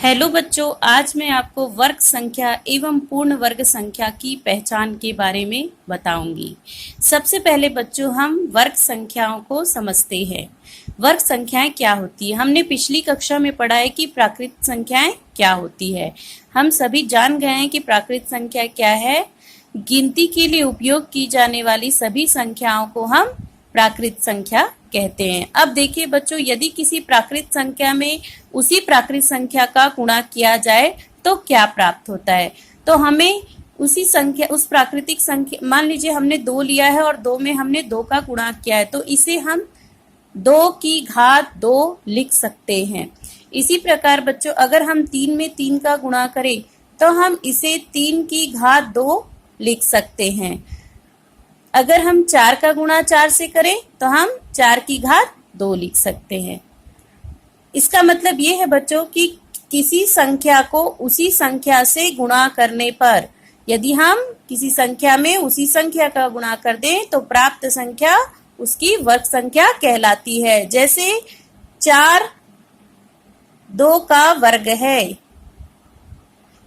Hello बच्चों, आज मैं आपको वर्ग संख्या एवं पूर्ण वर्ग संख्या की पहचान के बारे में बताऊंगी। सबसे पहले बच्चों हम वर्ग संख्याओं को समझते हैं। वर्ग संख्याएं क्या होती है? हमने पिछली कक्षा में पढ़ा है कि प्राकृत संख्याएं क्या होती है। हम सभी जान गए हैं कि प्राकृत संख्या क्या है। गिनती के लिए उपयोग की जाने वाली सभी संख्याओं को हम प्राकृत संख्या कहते हैं। अब देखिए बच्चों, यदि किसी प्राकृत संख्या में उसी प्राकृत संख्या का गुणा किया जाए तो क्या प्राप्त होता है? तो हमें उसी संख्या, उस प्राकृतिक संख्या, मान लीजिए हमने 2 लिया है और 2 में हमने 2 का गुणा किया है, तो इसे हम 2 की घात 2 लिख सकते हैं। इसी प्रकार बच्चों, अगर हम 3 में 3 का गुणा करें तो हम इसे 3 की घात 2 लिख सकते हैं। अगर हम 4 का गुणा 4 से करें तो हम 4 की घात 2 लिख सकते हैं। इसका मतलब ये है बच्चों कि किसी संख्या को उसी संख्या से गुणा करने पर, यदि हम किसी संख्या में उसी संख्या का गुणा कर दें तो प्राप्त संख्या उसकी वर्ग संख्या कहलाती है। जैसे 4 2 का वर्ग है,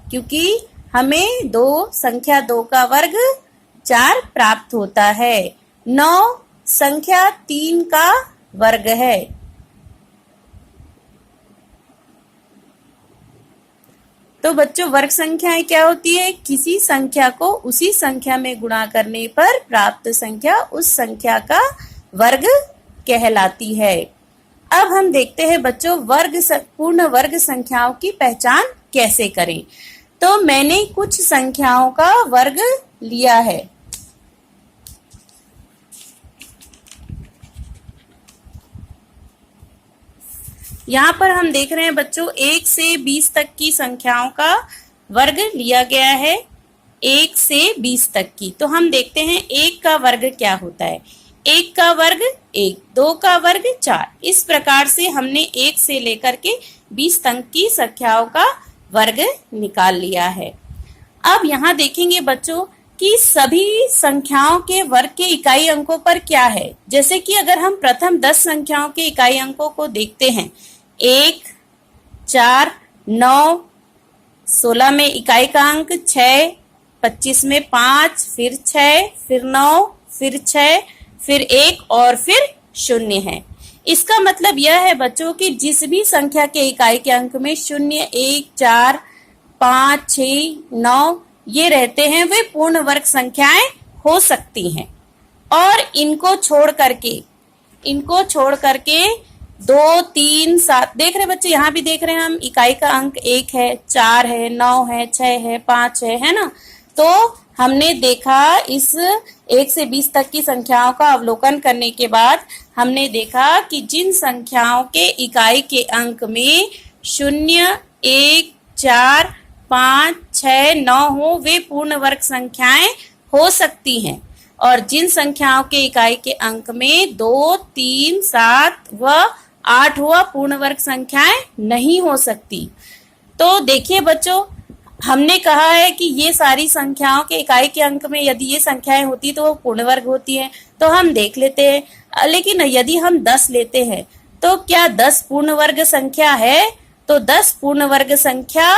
क्योंकि हमें संख्या 2 का वर्ग 4 प्राप्त होता है। 9 संख्या 3 का वर्ग है। तो बच्चों, वर्ग संख्याएं क्या होती है? किसी संख्या को उसी संख्या में गुणा करने पर प्राप्त संख्या उस संख्या का वर्ग कहलाती है। अब हम देखते हैं बच्चों, पूर्ण वर्ग संख्याओं की पहचान कैसे करें। तो मैंने कुछ संख्याओं का वर्ग लिया है। यहाँ पर हम देख रहे हैं बच्चों, 1 से 20 तक की संख्याओं का वर्ग लिया गया है। 1 से 20 तक की। तो हम देखते हैं 1 का वर्ग क्या होता है। 1 का वर्ग 1, 2 का वर्ग 4। इस प्रकार से हमने 1 से लेकर के 20 तक की संख्याओं का वर्ग निकाल लिया है। अब यहाँ देखेंगे बच्चों कि सभी संख्याओं के वर्ग के इकाई अंकों पर क्या है। जैसे कि अगर हम प्रथम 10 संख्याओं के इकाई अंकों को देखते हैं, 1, 4, 9, 16 में इकाई का अंक 6, 25 में 5, फिर 6, फिर 9, फिर 6, फिर 1 और फिर 0 है। इसका मतलब यह है बच्चों कि जिस भी संख्या के इकाई के अंक में 0, 1, 4, 5, 6, 9 ये रहते हैं, वे पूर्ण वर्ग संख्याएं हो सकती हैं। और इनको छोड़ करके 2, 3, 7 देख रहे बच्चे, यहाँ भी देख रहे हैं हम, इकाई का अंक 1 है, 4 है, 9 है, 6 है, 5 है ना। तो हमने देखा इस 1 से 20 तक की संख्याओं का अवलोकन करने के बाद हमने देखा कि जिन संख्याओं के इकाई के अंक में 0, 1, 4, 5, 6, 9 हो, वे पूर्ण वर्ग संख्याएं हो सकती हैं। और जिन संख्याओं के इकाई के अंक में 2, 3, 7 व 8 हुआ, पूर्ण वर्ग संख्याएं नहीं हो सकती। तो देखिए बच्चों, हमने कहा है कि ये सारी संख्याओं के इकाई के अंक में यदि ये संख्याएं होती तो वो पूर्ण वर्ग होती है। तो हम देख लेते हैं। लेकिन यदि हम 10 लेते हैं तो क्या 10 पूर्ण वर्ग संख्या है? तो 10 पूर्ण वर्ग संख्या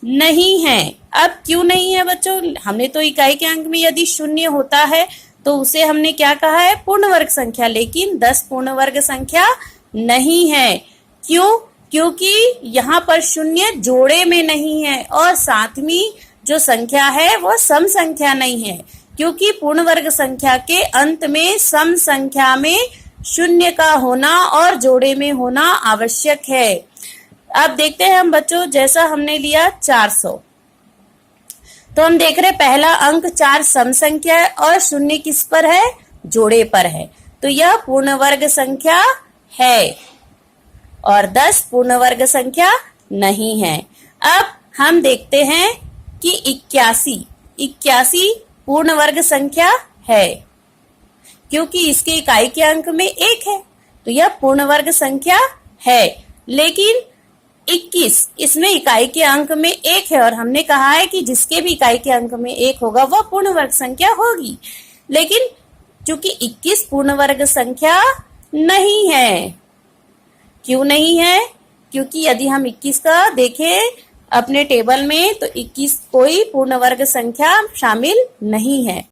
नहीं है। अब क्यों नहीं है बच्चों? हमने तो इकाई के अंक में यदि 0 होता है तो उसे हमने क्या कहा है? पूर्ण वर्ग संख्या। लेकिन 10 पूर्ण वर्ग संख्या नहीं है। क्यों? क्योंकि यहाँ पर 0 जोड़े में नहीं है और सातवीं जो संख्या है वो सम संख्या नहीं है, क्योंकि पूर्ण वर्ग संख्या के अंत में सम संख्या में 0 का होना और जोड़े में होना आवश्यक है। अब देखते हैं हम बच्चों, जैसा हमने लिया 400, तो हम देख रहे हैं पहला अंक 4 सम संख्या है और 0 किस पर है? जोड़े पर है। तो यह पूर्ण वर्ग संख्या है और 10 पूर्ण वर्ग संख्या नहीं है। अब हम देखते हैं कि 81 पूर्ण वर्ग संख्या है, क्योंकि इसके इकाई के अंक में 1 है, तो यह पूर्ण वर्ग संख्या है। लेकिन 21, इसमें इकाई के अंक में 1 है और हमने कहा है कि जिसके भी इकाई के अंक में 1 होगा वह पूर्ण वर्ग संख्या होगी। लेकिन चूंकि 21 पूर्ण वर्ग संख्या नहीं है। क्यों नहीं है? क्योंकि यदि हम 21 का देखें अपने टेबल में, तो 21 कोई पूर्ण वर्ग संख्या शामिल नहीं है।